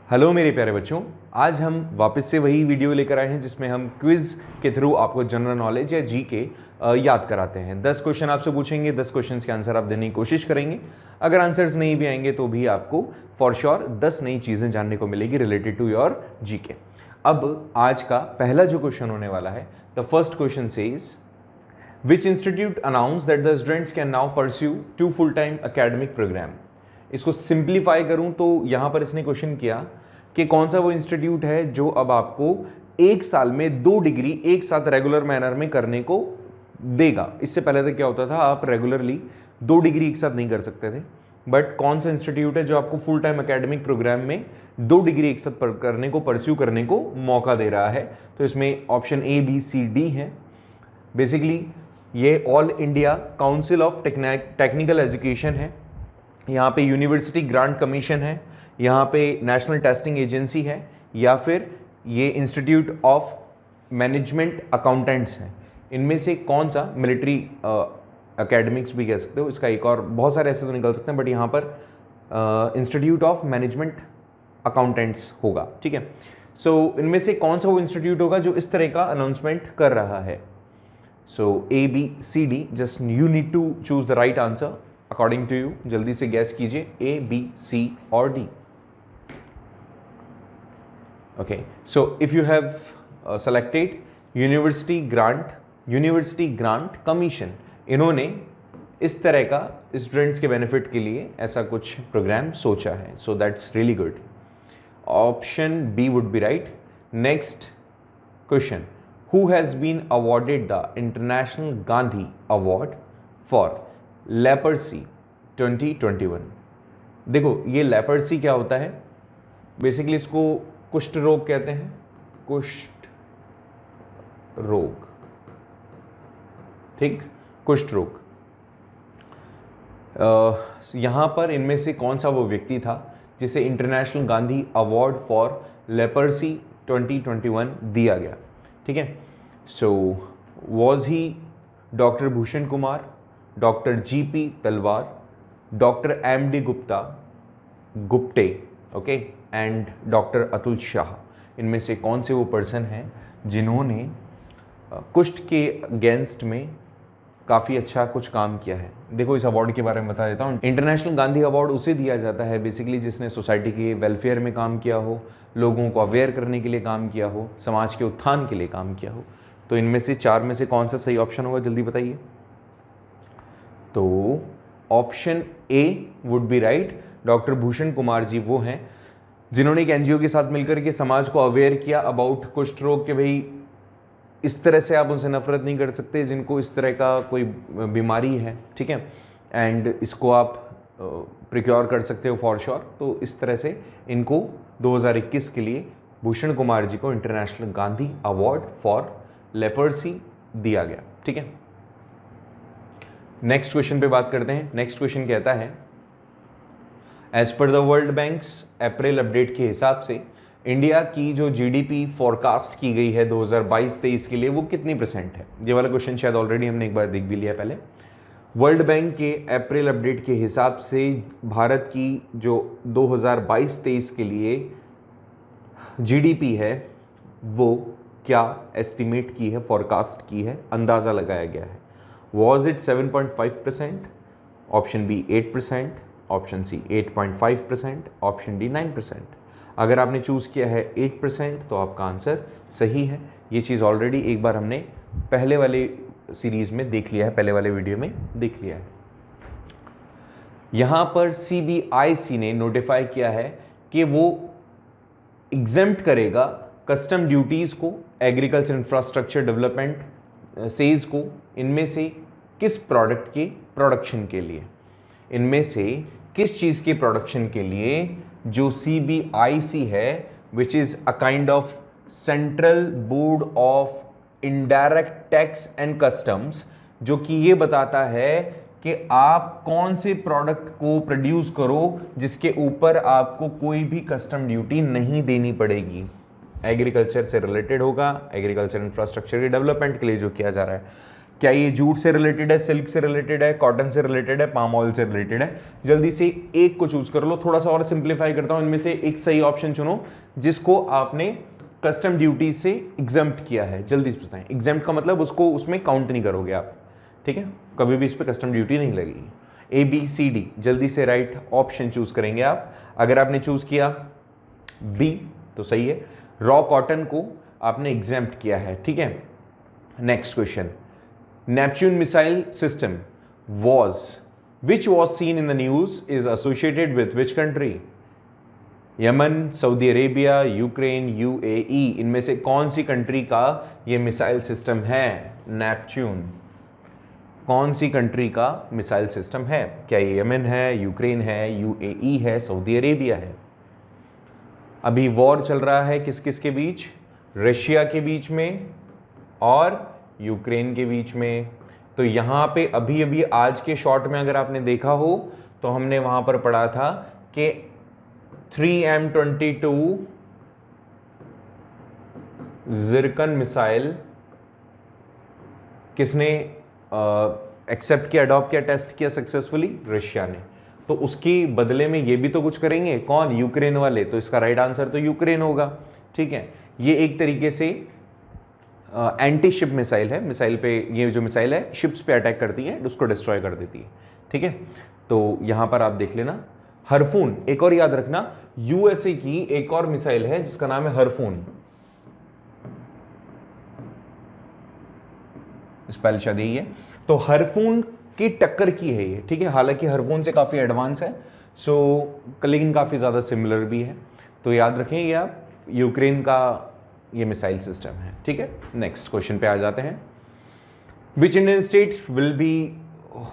Hello मेरे प्यारे बच्चों, आज हम वापस से वही वीडियो लेकर आए हैं जिसमें हम क्विज़ के थ्रू आपको जनरल नॉलेज या जी के याद कराते हैं। 10 क्वेश्चन आपसे पूछेंगे, 10 क्वेश्चन के आंसर आप देने की कोशिश करेंगे। अगर आंसर्स नहीं भी आएंगे तो भी आपको फॉर श्योर 10 नई चीज़ें जानने को मिलेगी रिलेटेड टू योर जी के। अब आज का पहला जो क्वेश्चन होने वाला है, the first question says which institute announce that the students can now pursue 2 full time academic programme. इसको सिंप्लीफाई करूं तो यहां पर इसने क्वेश्चन किया कि कौन सा वो इंस्टीट्यूट है जो अब आपको एक साल में 2 डिग्री एक साथ रेगुलर मैनर में करने को देगा। इससे पहले तक क्या होता था, आप रेगुलरली 2 डिग्री एक साथ नहीं कर सकते थे, बट कौन सा इंस्टीट्यूट है जो आपको फुल टाइम एकेडमिक प्रोग्राम में 2 डिग्री एक साथ करने को परस्यू करने को मौका दे रहा है। तो इसमें option A B C D है। बेसिकली ये all India council of technical education है, यहाँ पे यूनिवर्सिटी ग्रांट कमीशन है, यहाँ पे नेशनल टेस्टिंग एजेंसी है, या फिर ये इंस्टीट्यूट ऑफ मैनेजमेंट अकाउंटेंट्स हैं। इनमें से कौन सा, मिलिट्री एकेडमिक्स भी कह सकते हो, इसका एक और बहुत सारे ऐसे तो निकल सकते हैं, बट यहाँ पर इंस्टीट्यूट ऑफ मैनेजमेंट अकाउंटेंट्स होगा। ठीक है, सो इनमें से कौन सा वो इंस्टीट्यूट होगा जो इस तरह का अनाउंसमेंट कर रहा है। So A B C D, just you need to choose the right answer according to you. जल्दी से गैस कीजिए, ए बी सी और D. Okay, so if you have selected university grant commission, इन्होंने इस तरह का स्टूडेंट्स के benefit के लिए ऐसा कुछ प्रोग्राम सोचा है। So that's really good. Option B would be right. Next question, who has been awarded the international Gandhi award for leprosy 2021। देखो, ये लेपर्सी क्या होता है, बेसिकली इसको कुष्ठ रोग कहते हैं। कुष्ठ रोग, ठीक, कुष्ठ रोग। यहां पर इनमें से कौन सा वो व्यक्ति था जिसे international Gandhi award for leprosy 2021 दिया गया। ठीक है, so was he doctor Bhushan Kumar, doctor GP Talwar, doctor MD Gupte, okay, and doctor Atul Shah. इनमें से कौन से वो पर्सन हैं जिन्होंने कुष्ठ के अगेंस्ट में काफ़ी अच्छा कुछ काम किया है। देखो, इस अवार्ड के बारे में बता देता हूँ। इंटरनेशनल गांधी अवार्ड उसे दिया जाता है बेसिकली जिसने सोसाइटी के वेलफेयर में काम किया हो, लोगों को अवेयर करने के लिए काम किया हो, समाज के उत्थान के लिए काम किया हो। तो इनमें से 4 में से कौन सा सही ऑप्शन होगा, जल्दी बताइए। तो option A would be right. Doctor Bhushan Kumar ji वो हैं जिन्होंने एक एनजीओ के साथ मिलकर के समाज को अवेयर किया अबाउट कुष्ठ रोग के भाई इस तरह से आप उनसे नफरत नहीं कर सकते जिनको इस तरह का कोई बीमारी है। ठीक है, एंड इसको आप प्रिक्योर कर सकते हो फॉर श्योर। तो इस तरह से इनको 2021 के लिए भूषण कुमार जी को international Gandhi award for leprosy दिया गया। ठीक है, नेक्स्ट क्वेश्चन पे बात करते हैं। नेक्स्ट क्वेश्चन कहता है, as per the world bank's April update के हिसाब से इंडिया की जो जीडीपी फोरकास्ट की गई है 2022-23 के लिए वो कितनी % है। ये वाला क्वेश्चन शायद ऑलरेडी हमने एक बार देख भी लिया पहले। वर्ल्ड बैंक के अप्रैल अपडेट के हिसाब से भारत की जो 2022-23 के लिए जीडीपी है वो क्या एस्टिमेट की है, फोरकास्ट की है, अंदाज़ा लगाया गया है। Was it 7.5%, option B 8%, option C 8.5%, option D 9%। अगर आपने चूज़ किया है 8% तो आपका आंसर सही है। ये चीज़ ऑलरेडी एक बार हमने पहले वाले सीरीज़ में देख लिया है, पहले वाले वीडियो में देख लिया है। यहाँ पर CBIC ने नोटिफाई किया है कि वो एग्जेम्प्ट करेगा कस्टम ड्यूटीज़ को, एग्रीकल्चर इंफ्रास्ट्रक्चर डेवलपमेंट सेज को, इनमें से किस प्रोडक्ट के प्रोडक्शन के लिए, इनमें से किस चीज़ के प्रोडक्शन के लिए जो CBIC है, which is a kind of central board of indirect tax and customs, जो कि ये बताता है कि आप कौन से प्रोडक्ट को प्रोड्यूस करो जिसके ऊपर आपको कोई भी कस्टम ड्यूटी नहीं देनी पड़ेगी। एग्रीकल्चर से रिलेटेड होगा, एग्रीकल्चर इंफ्रास्ट्रक्चर के डेवलपमेंट के लिए जो किया जा रहा है। क्या ये जूट से रिलेटेड है, सिल्क से रिलेटेड है, कॉटन से रिलेटेड है, पाम ऑयल से रिलेटेड है? जल्दी से एक को चूज कर लो। थोड़ा सा और सिंप्लीफाई करता हूं, इनमें से एक सही ऑप्शन चुनो जिसको आपने कस्टम ड्यूटी से एग्जेम्प्ट किया है। जल्दी से बताएं, एग्जेम्प्ट का मतलब उसको उसमें काउंट नहीं करोगे आप, ठीक है, कभी भी इस पर कस्टम ड्यूटी नहीं लगेगी। ABCD, जल्दी से राइट ऑप्शन चूज करेंगे आप। अगर आपने चूज किया B तो सही है, रॉ कॉटन को आपने एग्जेम्प्ट किया है, ठीक है। Next question, Neptune missile system which was seen in the news is associated with which country? Yemen, Saudi Arabia, Ukraine, UAE, इनमें से कौन सी कंट्री का ये मिसाइल सिस्टम है? नेपच्यून कौन सी कंट्री का मिसाइल सिस्टम है? क्या ये यमन है, यूक्रेन है, UAE है, सऊदी अरेबिया है? अभी वॉर चल रहा है किस किस के बीच? रशिया के बीच में और यूक्रेन के बीच में। तो यहाँ पे अभी अभी आज के शॉट में अगर आपने देखा हो तो हमने वहां पर पढ़ा था कि 3M22 जिरकन मिसाइल किसने एक्सेप्ट किया, अडॉप्ट किया, टेस्ट किया सक्सेसफुली? रशिया ने। तो उसके बदले में ये भी तो कुछ करेंगे, कौन? यूक्रेन वाले। तो इसका राइट आंसर तो यूक्रेन होगा, ठीक है। ये एक तरीके से एंटी शिप मिसाइल है। मिसाइल पे, ये जो मिसाइल है शिप्स पे अटैक करती है, उसको डिस्ट्रॉय कर देती है, ठीक है। तो यहां पर आप देख लेना हरफून। एक और याद रखना, USA की एक और मिसाइल है जिसका नाम है हरफून, स्पेल शायद यही है। तो हरफून की टक्कर की है ये, ठीक है। हालांकि हरफून से काफी एडवांस है, लेकिन काफी ज्यादा सिमिलर भी है। तो याद रखें ये आप, यूक्रेन का ये मिसाइल सिस्टम है, ठीक है। नेक्स्ट क्वेश्चन पे आ जाते हैं। Which Indian state will be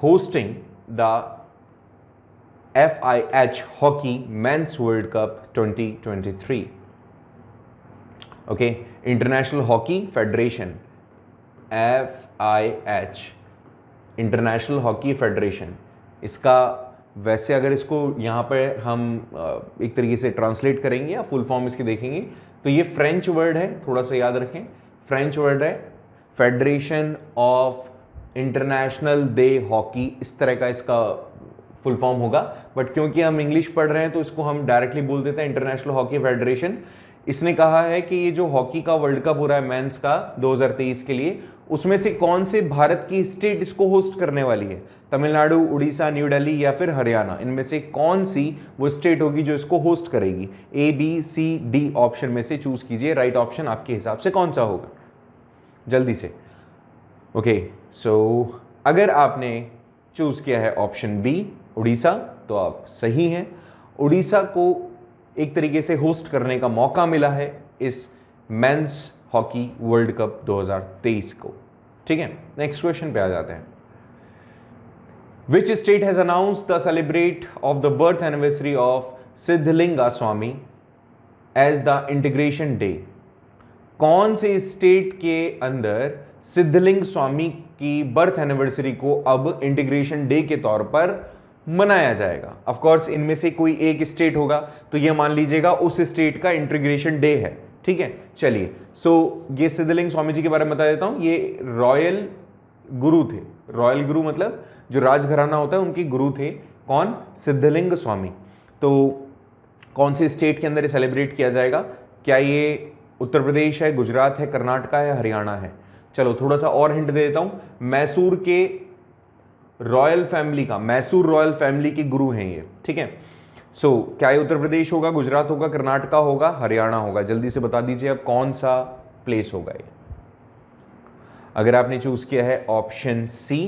hosting the FIH hockey mains world cup 2023? Okay, international hockey federation, FIH, international hockey federation. इसका वैसे अगर इसको यहाँ पर हम एक तरीके से ट्रांसलेट करेंगे या फुल फॉर्म इसकी देखेंगे तो ये फ्रेंच वर्ड है, थोड़ा सा याद रखें, फ्रेंच वर्ड है, federation of international day hockey, इस तरह का इसका फुल फॉर्म होगा। बट क्योंकि हम इंग्लिश पढ़ रहे हैं तो इसको हम डायरेक्टली बोल देते हैं इंटरनेशनल हॉकी फेडरेशन। इसने कहा है कि ये जो हॉकी का वर्ल्ड कप हो रहा है मेंस का 2023 के लिए, उसमें से कौन से भारत की स्टेट इसको होस्ट करने वाली है? तमिलनाडु, उड़ीसा, न्यू दिल्ली या फिर हरियाणा? इनमें से कौन सी वो स्टेट होगी जो इसको होस्ट करेगी? ABCD ऑप्शन में से चूज कीजिए, राइट ऑप्शन आपके हिसाब से कौन सा होगा? जल्दी से। ओके, सो अगर आपने चूज किया है ऑप्शन B उड़ीसा तो आप सही हैं। उड़ीसा को एक तरीके से होस्ट करने का मौका मिला है इस मेंस हॉकी वर्ल्ड कप 2023 को, ठीक है। नेक्स्ट क्वेश्चन पे आ जाते हैं। Which state has announced the celebrate of the birth anniversary of Siddhalinga Swami as the integration day? कौन से स्टेट के अंदर सिद्धलिंग स्वामी की बर्थ एनिवर्सरी को अब इंटीग्रेशन डे के तौर पर मनाया जाएगा? ऑफ कोर्स इनमें से कोई एक स्टेट होगा, तो ये मान लीजिएगा उस स्टेट का इंटीग्रेशन डे है, ठीक है। चलिए, ये सिद्धलिंग स्वामी जी के बारे में बता देता हूं। ये रॉयल गुरु थे। रॉयल गुरु मतलब जो राजघराना होता है उनके गुरु थे, कौन? सिद्धलिंग स्वामी। तो कौन से स्टेट के अंदर ये सेलिब्रेट किया जाएगा? क्या ये उत्तर प्रदेश है, गुजरात है, कर्नाटका है, हरियाणा है? चलो थोड़ा सा और हिंट दे देता हूं। मैसूर के रॉयल फैमिली का, मैसूर रॉयल फैमिली के गुरु हैं ये, ठीक है। क्या ये उत्तर प्रदेश होगा, गुजरात होगा, कर्नाटका होगा, हरियाणा होगा? जल्दी से बता दीजिए अब कौन सा प्लेस होगा ये। अगर आपने चूज किया है ऑप्शन C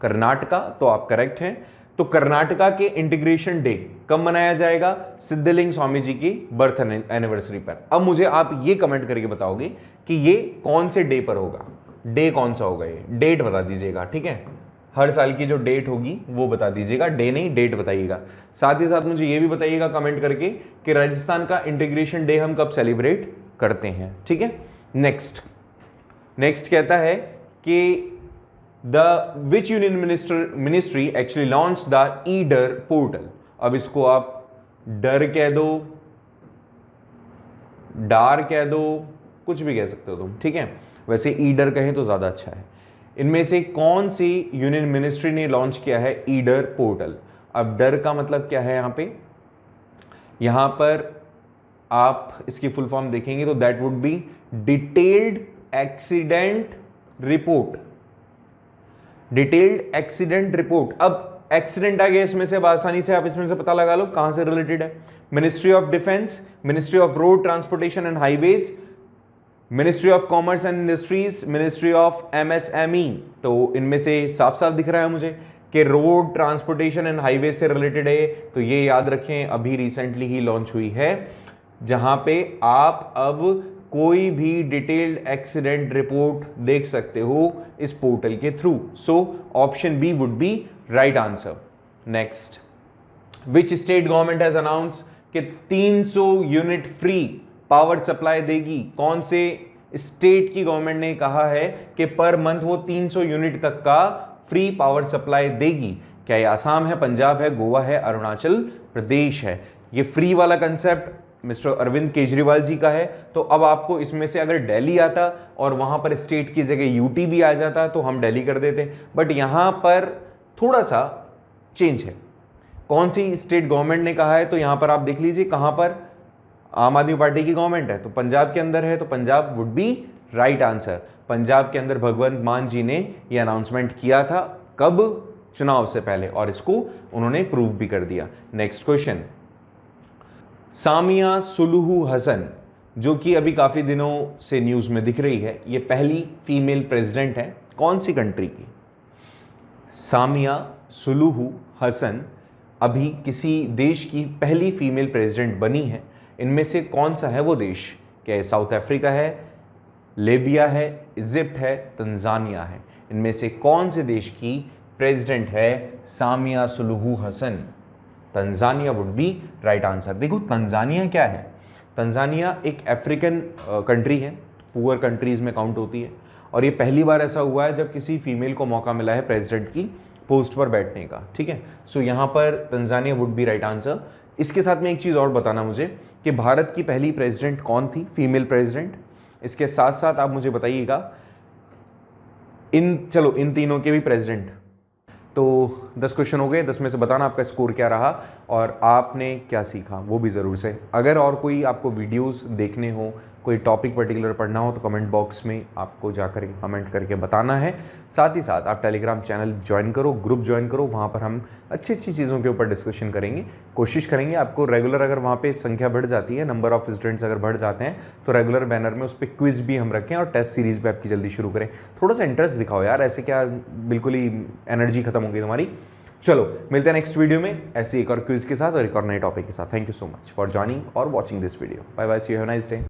कर्नाटका तो आप करेक्ट हैं। तो कर्नाटका के इंटीग्रेशन डे कब मनाया जाएगा? सिद्धलिंग स्वामी जी की बर्थ एनिवर्सरी पर। अब मुझे आप ये कमेंट करके बताओगे कि ये कौन से डे पर होगा, डे कौन सा होगा, ये डेट बता दीजिएगा, ठीक है। हर साल की जो डेट होगी वो बता दीजिएगा, डे नहीं डेट बताइएगा। साथ ही साथ मुझे ये भी बताइएगा कमेंट करके कि राजस्थान का इंटीग्रेशन डे हम कब सेलिब्रेट करते हैं, ठीक है। नेक्स्ट कहता है कि विच union ministry actually launch the Idar portal? अब इसको आप डर कह दो, डार कह दो, कुछ भी कह सकते हो तुम, ठीक है। वैसे ईडर कहें तो ज्यादा अच्छा है। इनमें से कौन सी यूनियन मिनिस्ट्री ने लॉन्च किया है ईडर पोर्टल? अब डर का मतलब क्या है यहां पर आप इसकी फुल फॉर्म देखेंगे तो that would be detailed accident report. Detailed accident report. अब एक्सीडेंट आ गया इसमें से, अब आसानी से आप इसमें से पता लगा लो कहां से रिलेटेड है। Ministry of defence, ministry of road transportation and highways, ministry of commerce and industries, ministry of MSME. तो इनमें से साफ साफ दिख रहा है मुझे कि रोड ट्रांसपोर्टेशन एंड हाईवे से रिलेटेड है। तो ये याद रखें, अभी रिसेंटली ही लॉन्च हुई है, जहां पे आप अब कोई भी डिटेल्ड एक्सीडेंट रिपोर्ट देख सकते हो इस पोर्टल के through. So option B would be right answer. Next, which state government has announce कि 300 यूनिट फ्री पावर सप्लाई देगी? कौन से स्टेट की गवर्नमेंट ने कहा है कि पर मंथ वो 300 यूनिट तक का फ्री पावर सप्लाई देगी? क्या ये आसाम है, पंजाब है, गोवा है, अरुणाचल प्रदेश है? ये फ्री वाला कंसेप्ट मिस्टर अरविंद केजरीवाल जी का है। तो अब आपको इसमें से अगर दिल्ली आता और वहां पर स्टेट की जगह यूटी भी आ जाता तो हम दिल्ली कर देते, बट यहां पर थोड़ा सा चेंज है। कौन सी स्टेट गवर्नमेंट ने कहा है? तो यहां पर आप देख लीजिए कहां पर आम आदमी पार्टी की गवर्नमेंट है, तो पंजाब के अंदर है, तो Punjab would be right answer. Punjab के अंदर भगवंत मान जी ने यह अनाउंसमेंट किया था, कब? चुनाव से पहले, और इसको उन्होंने प्रूव भी कर दिया। Next question, Samia Suluhu Hassan, जो कि अभी काफी दिनों से न्यूज में दिख रही है, ये पहली फीमेल प्रेसिडेंट है कौन सी कंट्री की? सामिया सुलूहू हसन अभी किसी देश की पहली फीमेल प्रेसिडेंट बनी है। इनमें से कौन सा है वो देश? क्या ये साउथ अफ्रीका है, लीबिया है, इजिप्ट है, तंजानिया है? इनमें से कौन से देश की प्रेसिडेंट है Samia Suluhu Hassan? Tanzania would be right answer. देखो तंजानिया क्या है, तंजानिया एक अफ्रीकन कंट्री है, पुअर कंट्रीज में काउंट होती है, और ये पहली बार ऐसा हुआ है जब किसी फीमेल को मौका मिला है प्रेसिडेंट की पोस्ट पर बैठने का। ठीक है, सो यहाँ पर Tanzania would be right answer. इसके साथ में एक चीज़ और बताना मुझे कि भारत की पहली प्रेसिडेंट कौन थी, फीमेल प्रेसिडेंट? इसके साथ साथ आप मुझे बताइएगा इन तीनों के भी प्रेसिडेंट। तो 10 क्वेश्चन हो गए, 10 में से बताना आपका स्कोर क्या रहा और आपने क्या सीखा, वो भी ज़रूर से। अगर और कोई आपको वीडियोस देखने हो, कोई टॉपिक पर्टिकुलर पढ़ना हो, तो कमेंट बॉक्स में आपको जाकर कमेंट करके बताना है। साथ ही साथ आप टेलीग्राम चैनल ज्वाइन करो, ग्रुप ज्वाइन करो, वहाँ पर हम अच्छी अच्छी चीज़ों के ऊपर डिस्कशन करेंगे। कोशिश करेंगे आपको रेगुलर, अगर वहाँ पे संख्या बढ़ जाती है, नंबर ऑफ स्टूडेंट्स अगर बढ़ जाते हैं, तो रेगुलर बैनर में उस पर क्विज भी हम रखें और टेस्ट सीरीज़ भी आपकी जल्दी शुरू करें। थोड़ा सा इंटरेस्ट दिखाओ यार, ऐसे क्या बिल्कुल ही एनर्जी खत्म हो गई तुम्हारी। चलो मिलते हैं नेक्स्ट वीडियो में ऐसे एक और क्विज के साथ और एक और नए टॉपिक के साथ। Thank you so much for joining और watching this video. Bye bye, see you, have a nice day.